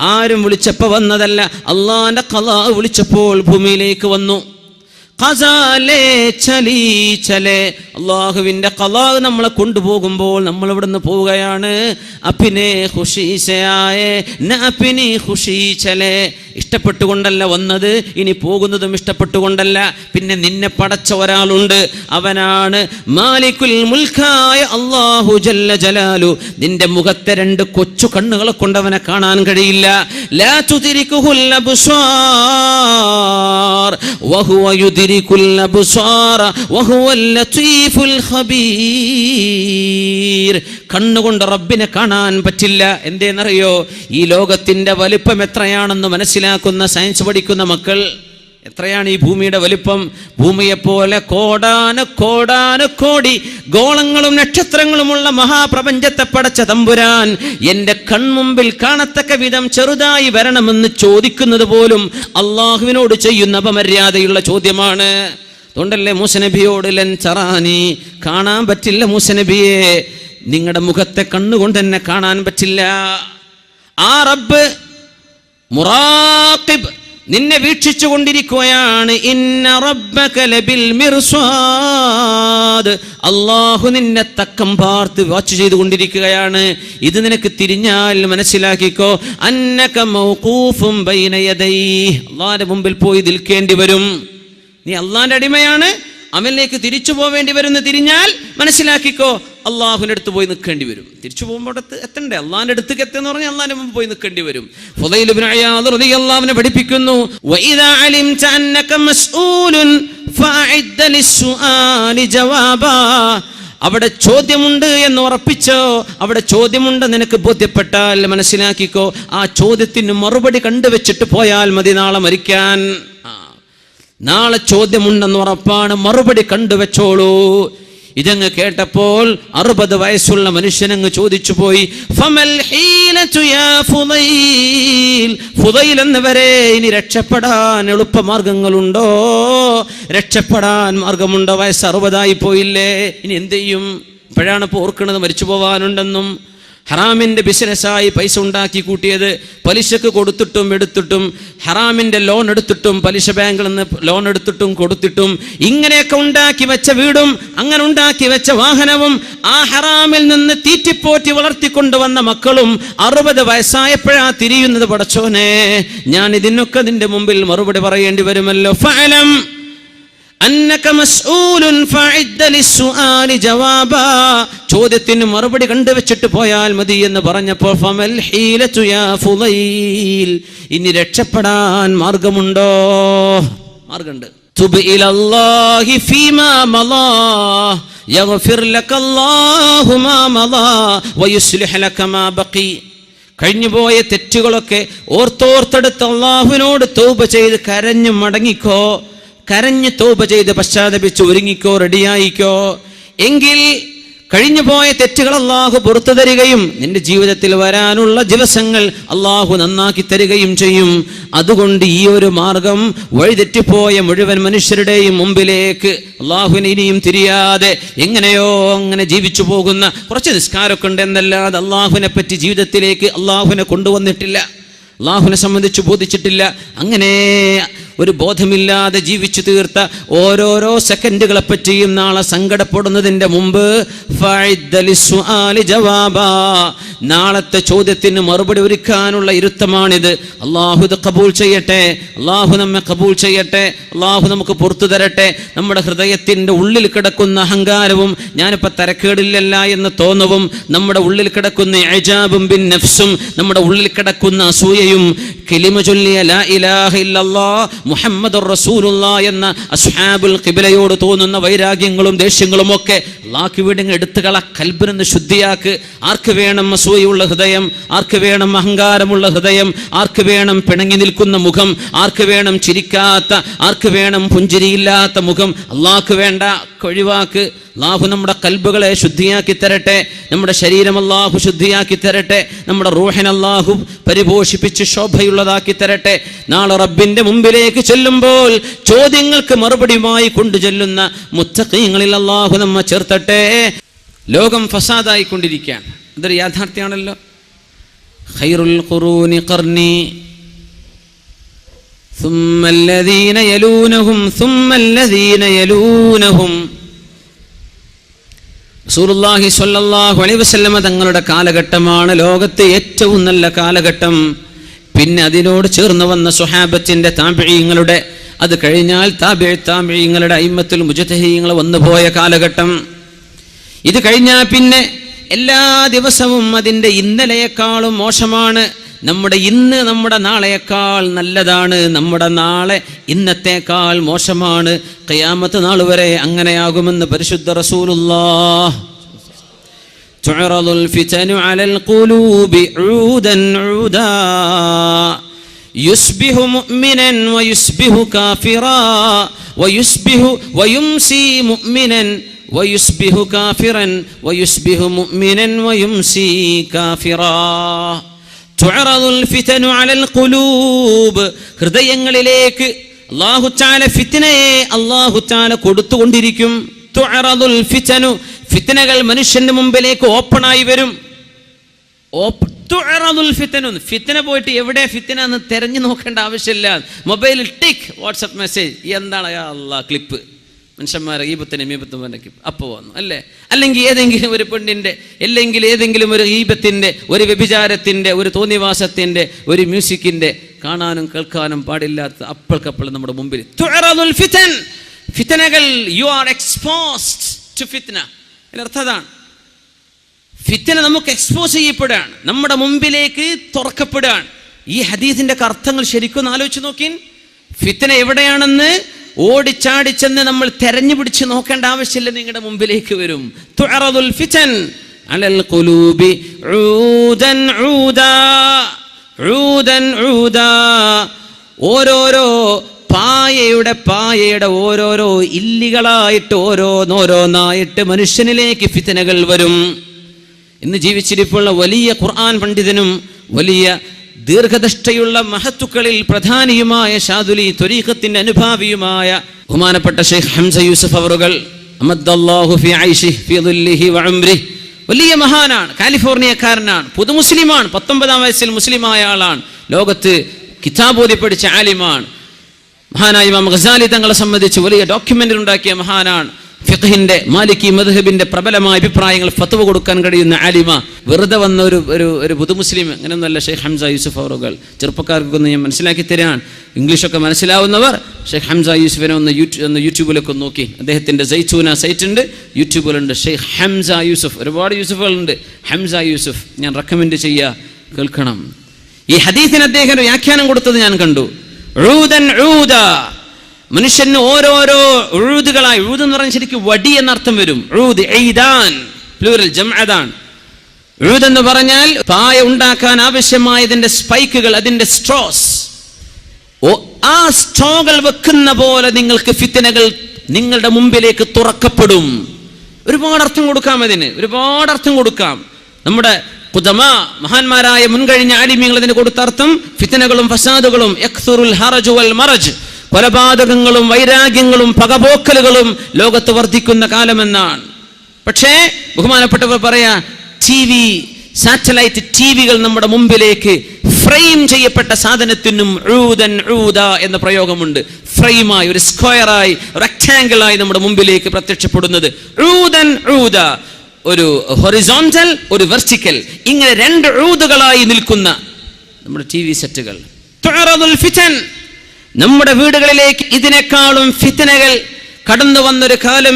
ആരും വിളിച്ചപ്പോൾ വന്നതല്ല, അള്ളാന്റെ ഖളാ വിളിച്ചപ്പോൾ ഭൂമിയിലേക്ക് വന്നു. അള്ളാഹുവിന്റെ ഖളാ നമ്മളെ കൊണ്ടുപോകുമ്പോൾ നമ്മൾ ഇവിടുന്ന് പോവുകയാണ്. ഇഷ്ടപ്പെട്ടുകൊണ്ടല്ല വന്നത്, ഇനി പോകുന്നതും ഇഷ്ടപ്പെട്ടുകൊണ്ടല്ല. പിന്നെ നിന്നെ പടച്ച ഒരാളുണ്ട്, അവനാണ് മാലിക്കുൽ മുൽക്കായ അല്ലാഹു ജല്ല ജലാലു. നിന്റെ മുഖത്തെ രണ്ട് കൊച്ചു കണ്ണുകളെ കൊണ്ട് അവനെ കാണാൻ കഴിയില്ല. ലാ തുദ്രികുൽ അബ്സാർ വഹുവ യുദ്രികുൽ അബ്സാർ വഹുവൽ ലതീഫുൽ ഖബീർ. കണ്ണുകൊണ്ട് റബ്ബിനെ കാണാൻ പറ്റില്ല. എന്തേന്നറിയോ? ഈ ലോകത്തിന്റെ വലിപ്പം എത്രയാണെന്ന് മനസ്സിലാക്കുന്ന സയൻസ് പഠിക്കുന്ന മക്കൾ, എത്രയാണ് ഈ ഭൂമിയുടെ വലിപ്പം? ഭൂമിയെപ്പോലെ കോടാനുകോടി ഗോളങ്ങളും നക്ഷത്രങ്ങളുമുള്ള മഹാപ്രപഞ്ചത്തെ പടച്ച തമ്പുരാൻ എൻ്റെ കൺമുമ്പിൽ കാണത്തക്ക വിധം ചെറുതായി വരണമെന്ന് ചോദിക്കുന്നത് പോലും അള്ളാഹുവിനോട് ചെയ്യുന്ന അപമര്യാദയുള്ള ചോദ്യമാണ്. അതുകൊണ്ടല്ലേ മൂസനബിയോട് ലൻ തറാനി, കാണാൻ പറ്റില്ല മൂസനബിയെ, നിങ്ങളുടെ മുഖത്തെ കണ്ണുകൊണ്ട് തന്നെ കാണാൻ പറ്റില്ല. ആ റബ്ബ് മുറാഖിബ്, നിന്നെ വീക്ഷിച്ചു കൊണ്ടിരിക്കുകയാണ്. ഇന്ന റബ്ബക ലബിൽ മിർസാദ്, അല്ലാഹു നിന്നെ തക്കം പാർത്ത് വാച്ച് ചെയ്തുകൊണ്ടിരിക്കുകയാണ്. ഇത് നിനക്ക് തിരിഞ്ഞാൽ മനസ്സിലാക്കിക്കോ, അന്നക മൗഖൂഫും ബൈന യദൈഹി, അല്ലാഹുവിന്റെ മുമ്പിൽ പോയി നിൽക്കേണ്ടി വരും. നീ അള്ളാന്റെ അടിമയാണ്, അവനിലേക്ക് തിരിച്ചു പോവേണ്ടി വരുന്ന തിരിഞ്ഞാൽ മനസ്സിലാക്കിക്കോ, അള്ളാഹുവിന്റെ അടുത്ത് പോയി നിൽക്കേണ്ടി വരും. തിരിച്ചു പോകുമ്പോൾ എത്തണ്ടേ? അള്ളാഹിന്റെ അടുത്തേക്ക് എത്തുന്ന പറഞ്ഞാൽ അള്ളാഹിന്റെ മുമ്പ് പോയി നിൽക്കേണ്ടി വരും. ഫുദൈൽ ഇബ്നു ഇയാദ് റളിയല്ലാഹു അൻഹു പഠിപ്പിക്കുന്നു, വഇദാ അലിംത അന്നക മസ്ഊലുൻ ഫഅഇദ്ദ ലിസ്സുആലി ജവാബാ. അവിടെ ചോദ്യമുണ്ട് എന്ന് ഉറപ്പിച്ചോ, അവിടെ ചോദ്യമുണ്ട് നിനക്ക് ബോധ്യപ്പെട്ടാൽ മനസ്സിലാക്കിക്കോ, ആ ചോദ്യത്തിന് മറുപടി കണ്ടുവെച്ചിട്ട് പോയാൽ മതി നാളെ മരിക്കാൻ. നാളെ ചോദ്യമുണ്ടെന്ന് ഉറപ്പാണ്, മറുപടി കണ്ടുവെച്ചോളൂ. ഇതങ്ങ് കേട്ടപ്പോൾ 60 വയസ്സുള്ള മനുഷ്യനങ്ങ് ചോദിച്ചു പോയി, ഫമൽ ഹീലതു യാ ഫുദൈൽ, ഫുദൈൽ എന്നവരെ ഇനി രക്ഷപ്പെടാൻ എളുപ്പമാർഗങ്ങളുണ്ടോ? രക്ഷപ്പെടാൻ മാർഗമുണ്ടോ? വയസ്സ് 60 പോയില്ലേ, ഇനി എന്ത് ചെയ്യും? ഇപ്പോഴാണ് ഇപ്പോൾ ഓർക്കുന്നത് മരിച്ചു പോവാനുണ്ടെന്നും. ഹറാമിൻ്റെ ബിസിനസ്സായി പൈസ ഉണ്ടാക്കി കൂട്ടിയത്, പലിശക്ക് കൊടുത്തിട്ടും എടുത്തിട്ടും, ഹറാമിൻ്റെ ലോൺ എടുത്തിട്ടും, പലിശ ബാങ്കിൽ നിന്ന് ലോൺ എടുത്തിട്ടും കൊടുത്തിട്ടും, ഇങ്ങനെയൊക്കെ ഉണ്ടാക്കി വെച്ച വീടും അങ്ങനെ ഉണ്ടാക്കി വെച്ച വാഹനവും ആ ഹറാമിൽ നിന്ന് തീറ്റിപ്പോറ്റി വളർത്തിക്കൊണ്ടുവന്ന മക്കളും 60 വയസ്സായപ്പോഴാ തിരിയുന്നത്. പടച്ചോനെ, ഞാൻ ഇതിനൊക്കെ നിന്റെ മുമ്പിൽ മറുപടി പറയേണ്ടി വരുമല്ലോ. ഫഅലം അന്നക മസ്ഊലുൻ ഫഅഇദ്ദ ലിസ്സുആലി ജവാബാ, ചോദ്യത്തിന് മറുപടി കണ്ടുവെച്ചിട്ട് പോയാൽ മതി എന്ന് പറഞ്ഞപ്പോൾ ഫമൽ ഹീലതു യാ ഫുദൈൽ, ഇനി രക്ഷപ്പെടാൻ മാർഗമുണ്ടോ? മാർഗമുണ്ട്. തുബ് ഇലല്ലാഹി ഫീമാ മളാ യഗ്ഫിർ ലകല്ലാഹു മാ മളാ വയുസ്ലിഹ് ലക മാ ബഖി. കഴിഞ്ഞുപോയ തെറ്റുകളൊക്കെ ഓർത്തെടുത്ത് അല്ലാഹുവിനോട് തൗബ ചെയ്ത് കരഞ്ഞു മടങ്ങിക്കോ, കരഞ്ഞ് തൗബ ചെയ്ത് പശ്ചാത്തപിച്ച് ഒരുങ്ങിക്കോ, റെഡിയായിക്കോ. എങ്കിൽ കഴിഞ്ഞുപോയ തെറ്റുകൾ അള്ളാഹു പുറത്തു തരികയും നിന്റെ ജീവിതത്തിൽ വരാനുള്ള ദിവസങ്ങൾ അള്ളാഹു നന്നാക്കി തരികയും ചെയ്യും. അതുകൊണ്ട് ഈ ഒരു മാർഗം വഴിതെറ്റിപ്പോയ മുഴുവൻ മനുഷ്യരുടെയും മുമ്പിലേക്ക് അള്ളാഹുവിനെ ഇനിയും തിരിയാതെ എങ്ങനെയോ അങ്ങനെ ജീവിച്ചു പോകുന്ന കുറച്ച് നിസ്കാരമൊക്കെ ഉണ്ട് എന്നല്ലാതെ അള്ളാഹുവിനെ പറ്റി ജീവിതത്തിലേക്ക് അള്ളാഹുവിനെ കൊണ്ടുവന്നിട്ടില്ല, അള്ളാഹുവിനെ സംബന്ധിച്ച് ബോധിച്ചിട്ടില്ല. അങ്ങനെ ഒരു ബോധമില്ലാതെ ജീവിച്ചു തീർത്ത ഓരോരോ സെക്കൻഡുകളെ പറ്റിയും നാളെ സങ്കടപ്പെടുന്നതിൻ്റെ മുമ്പ് നാളത്തെ ചോദ്യത്തിന് മറുപടി ഒരുക്കാനുള്ള ഇരുത്തമാണിത്. അള്ളാഹു ഇത് കബൂൽ ചെയ്യട്ടെ, അള്ളാഹു നമ്മെ കബൂൽ ചെയ്യട്ടെ, അള്ളാഹു നമുക്ക് പുറത്തു തരട്ടെ. നമ്മുടെ ഹൃദയത്തിൻ്റെ ഉള്ളിൽ കിടക്കുന്ന അഹങ്കാരവും ഞാനിപ്പോൾ തരക്കേടില്ലല്ല എന്ന് തോന്നവും, നമ്മുടെ ഉള്ളിൽ കിടക്കുന്ന ഇജാബും ബിൻ നഫ്സും, നമ്മുടെ ഉള്ളിൽ കിടക്കുന്ന അസൂയയും, കലിമ ചൊല്ലിയ ലാ ഇലാഹ ഇല്ലല്ലാഹ് മുഹമ്മദുർ റസൂലുള്ളാഹ് എന്ന അസ്ഹാബുൽ ഖിബ്ലയോട് തോന്നുന്ന വൈരാഗ്യങ്ങളും ദേഷ്യങ്ങളും ഒക്കെ അല്ലാഹു വീടുങ്ങ എടുത്തുകള, കൽബിനെ ശുദ്ധിയാക്ക്. ആർക്ക് വേണം അസൂയുള്ള ഹൃദയം? ആർക്ക് വേണം അഹങ്കാരമുള്ള ഹൃദയം? ആർക്ക് വേണം പിണങ്ങി നിൽക്കുന്ന മുഖം? ആർക്ക് വേണം ചിരിക്കാത്ത, ആർക്ക് വേണം പുഞ്ചിരിയില്ലാത്ത മുഖം? അല്ലാഹു വേണ്ട, ഒഴിവാക്ക്. അല്ലാഹു നമ്മുടെ കൽബുകളെ ശുദ്ധിയാക്കി തരട്ടെ, നമ്മുടെ ശരീരം അല്ലാഹു ശുദ്ധിയാക്കി തരട്ടെ, നമ്മുടെ റൂഹിനെ അല്ലാഹു പരിപോഷിപ്പിച്ച് ശോഭയുള്ളതാക്കി തരട്ടെ. നാളെ റബ്ബിന്റെ മുമ്പിലേക്ക് ചെല്ലുമ്പോൾ ചോദ്യങ്ങൾക്ക് മറുപടിയുമായി കൊണ്ടു ചെല്ലുന്ന മുത്തഖീങ്ങളിൽ അല്ലാഹു നമ്മെ ചേർത്തട്ടെ. ലോകം ഫസാദായിക്കൊണ്ടിരിക്കുകയാണ്, ഇതൊരു യാഥാർത്ഥ്യമാണല്ലോ. ഖൈറുൽ ഖുറൂനി ഖർനി ثم الذين يلونهم ثم الذين يلونهم. റസൂലുള്ളാഹി സ്വല്ലല്ലാഹു അലൈഹി വസല്ലം തങ്ങളുടെ കാലഘട്ടമാണ് ലോകത്തെ ഏറ്റവും നല്ല കാലഘട്ടം. പിന്നെ അതിനോട് ചേർന്ന് വന്ന സ്വഹാബത്തിന്റെ താബിഈങ്ങളുടെ, അത് കഴിഞ്ഞാൽ താബിഈങ്ങളുടെ അയിമ്മത്തുൽ മുജ്തഹിദീങ്ങൾ വന്നുപോയ കാലഘട്ടം. ഇത് കഴിഞ്ഞാൽ പിന്നെ എല്ലാ ദിവസവും അതിൻ്റെ ഇന്നലെയേക്കാളും മോശമാണ്. നമ്മുടെ ഇന്ന് നമ്മുടെ നാളെയേക്കാൾ നല്ലതാണ്, നമ്മുടെ നാളെ ഇന്നത്തേക്കാൾ മോശമാണ്. ഖിയാമത്ത് നാൾ വരെ അങ്ങനെയാകുമെന്ന് പരിശുദ്ധ റസൂലുള്ളാഹ്. തുഅറദുൽ ഫിതനു അലൽ ഖുലൂബി ഊദൻ ഊദാ യുസ്ബിഹു മുഅ്മിനൻ വയുസ്ബിഹു കാഫിറാ വയുസ്ബിഹു വയുംസി മുഅ്മിനൻ വയുസ്ബിഹു കാഫിറൻ വയുസ്ബിഹു മുഅ്മിനൻ വയുംസി കാഫിറാ. തുഅറദുൽ ഫിതനു അലൽ ഖുലൂബ്, ഹൃദയങ്ങളിലേക്ക് അല്ലാഹു തആല ഫിത്നയെ അല്ലാഹു തആല കൊടുത്തുകൊണ്ടിരിക്കും. തുഅറദുൽ ഫിതനു, ഫിത്നകൾ മനുഷ്യന്റെ മുമ്പിലേക്ക് ഓപ്പണായി വരും. തുഅറദുൽ ഫിതനു, ഫിത്ന പോയിട്ട് എവിടെ ഫിത്ന എന്ന് തെരഞ്ഞു നോക്കേണ്ട ആവശ്യമില്ല. മൊബൈലിൽ ടിക്ക് വാട്സപ്പ് മെസ്സേജ്, എന്താണ് യാ അല്ലാഹ് ക്ലിപ്പ്, മനുഷ്യന്മാരെ ഈബത്തിന് മീബത്തും അപ്പോൾ വന്നു അല്ലേ. അല്ലെങ്കിൽ ഏതെങ്കിലും ഒരു പെണ്ണിൻ്റെ, അല്ലെങ്കിൽ ഏതെങ്കിലും ഒരു ഈബത്തിൻ്റെ, ഒരു വ്യഭിചാരത്തിൻ്റെ, ഒരു തോന്നിവാസത്തിൻ്റെ, ഒരു മ്യൂസിക്കിൻ്റെ, കാണാനും കേൾക്കാനും പാടില്ലാത്ത അപ്പോൾക്കപ്പോൾ നമ്മുടെ മുമ്പിൽ തുഅറദുൽ ഫിതൻ, ഫിത്നകൾ. യു ആർ എക്സ്പോസ്ഡ് ടു ഫിത്ന. അർത്ഥതാണ് ഫിത്ന നമുക്ക് എക്സ്പോസ് ചെയ്യപ്പെടുകയാണ്, നമ്മുടെ മുമ്പിലേക്ക് തുറക്കപ്പെടുകയാണ്. ഈ ഹദീസിന്റെ അർത്ഥങ്ങൾ ശരിക്കും ആലോചിച്ച് നോക്കി. ഫിത്ന എവിടെയാണെന്ന് ഓടിച്ചാടിച്ചെന്ന് നമ്മൾ തെരഞ്ഞു പിടിച്ച് നോക്കേണ്ട ആവശ്യമില്ല, നിങ്ങളുടെ മുമ്പിലേക്ക് വരും. തുഅറദുൽ ഫിതൻ അലൽ ഖുലൂബി ഊദൻ ഊദാ ഊദൻ ഊദാ. ഓരോരോ പായയുടെ ഓരോരോ ഇല്ലികളായിട്ട് ഓരോന്നായിട്ട് മനുഷ്യനിലേക്ക് ഫിത്നകൾ വരും. ഇന്ന് ജീവിച്ചിരിപ്പുള്ള വലിയ ഖുർആൻ പണ്ഡിതനും വലിയ ദീർഘദൃഷ്ടിയുള്ള മഹത്തുക്കളിൽ പ്രധാനിയുമായ ഷാദുലി ത്വരീഖത്തിന്റെ അനുഭാവിയുമായ ബഹുമാനപ്പെട്ട ഷെയ്ഖ് ഹംസ യൂസഫ് അവറുകൾ അമദ്ദല്ലാഹു ഫി ഐശിഹി ഫി ദുല്ലിഹി വ ഉംരിഹി, വലിയ മഹാനാണ്, കാലിഫോർണിയക്കാരനാണ്, പുതുമുസ്ലിമാണ്, 19-ാം വയസ്സിൽ മുസ്ലിമായ ആളാണ്, ലോകത്ത് കിതാബ് ഓതി പഠിച്ച ആലിമാണ്. മഹാനായ ഇമാം ഗസാലി തങ്ങളെ സംബന്ധിച്ച് വലിയ ഡോക്യുമെന്ററി ഉണ്ടാക്കിയ മഹാനാണ്. ഫിഖ്ഹിന്റെ മാലിക്കി മദ്ഹബിന്റെ പ്രബലമായ അഭിപ്രായങ്ങൾ ഫത്വ കൊടുക്കാൻ കഴിയുന്ന ആലിമ. വെറുതെ വന്ന ഒരു പുതുമുസ്ലിം അങ്ങനെയൊന്നുമല്ല ഷെയ്ഖ് ഹംസ യൂസഫ് അവറുകൾ. ചെറുപ്പക്കാർക്കൊന്ന് ഞാൻ മനസ്സിലാക്കി തരാൻ, ഇംഗ്ലീഷൊക്കെ മനസ്സിലാവുന്നവർ ഷെയ്ഖ് ഹംസ യൂസഫിനെ ഒന്ന് യൂട്യൂബിലൊക്കെ നോക്കി. അദ്ദേഹത്തിന്റെ സൈറ്റൂന സൈറ്റ് ഉണ്ട്, യൂട്യൂബിലുണ്ട്. ഷെയ്ഖ് ഹംസ യൂസഫ്, ഒരുപാട് യൂസഫുകളുണ്ട്. ഹംസ യൂസഫ് ഞാൻ റെക്കമെൻഡ് ചെയ്യുക, കേൾക്കണം. ഈ ഹദീസിന് അദ്ദേഹം വ്യാഖ്യാനം കൊടുത്തത് ഞാൻ കണ്ടു. ഊദൻ ഊദ, മനുഷ്യന് ഓരോരോ ഉഴുതുകളായി. ഉഴുത് എന്ന് പറഞ്ഞാൽ ശരിക്കും വടി എന്നർത്ഥം വരും. ഉഴുത് എയ്താൻ, പ്ലൂറൽ ജംഅദാൻ. ഉഴുത് എന്ന് പറഞ്ഞാൽ പായ ഉണ്ടാക്കാൻ ആവശ്യമായതിന്റെ സ്പൈക്കുകൾ, അതിന്റെ സ്ട്രോസ്. ആ സ്ട്രോകൾ വെക്കുന്ന പോലെ നിങ്ങൾക്ക് ഫിത്നകൾ നിങ്ങളുടെ മുമ്പിലേക്ക് തുറക്കപ്പെടും. ഒരുപാട് അർത്ഥം കൊടുക്കാം അതിന്, ഒരുപാട് അർത്ഥം കൊടുക്കാം. നമ്മുടെ ഖുദമാ, മഹാന്മാരായ മുൻകഴിഞ്ഞ ആലിമീങ്ങൾ അതിന് കൊടുത്ത അർത്ഥം ഫിത്നകളും ഫസാദുകളും യക്സുറുൽ ഹറജു വൽ മറജ്, കൊലപാതകങ്ങളും വൈരാഗ്യങ്ങളും പകപോക്കലുകളും ലോകത്ത് വർദ്ധിക്കുന്ന കാലമെന്നാണ്. പക്ഷേ ബഹുമാനപ്പെട്ടവർ പറയാ, ടിവി, സാറ്റലൈറ്റ് ടിവികൾ നമ്മുടെ മുമ്പിലേക്ക് ഫ്രെയിം ചെയ്യപ്പെട്ട സാധനത്തിനും ഊദൻ ഊദ എന്ന പ്രയോഗമുണ്ട്. ഫ്രെയിമായി, ഒരു സ്ക്വയറായി, റെക്ടാംഗിളായി നമ്മുടെ മുമ്പിലേക്ക് പ്രത്യക്ഷപ്പെടുന്നത് ഊദൻ ഊദ. ഒരു ഹൊറിസോണ്ടൽ, ഒരു വെർട്ടിക്കൽ, ഇങ്ങനെ രണ്ട് ഊദുകളായി നിൽക്കുന്ന നമ്മുടെ ടിവി സെറ്റുകൾ. തുഅറദുൽ ഫിതൻ, നമ്മുടെ വീടുകളിലേക്ക് ഇതിനേക്കാളും ഫിത്നകൾ കടന്നു വന്നൊരു കാലം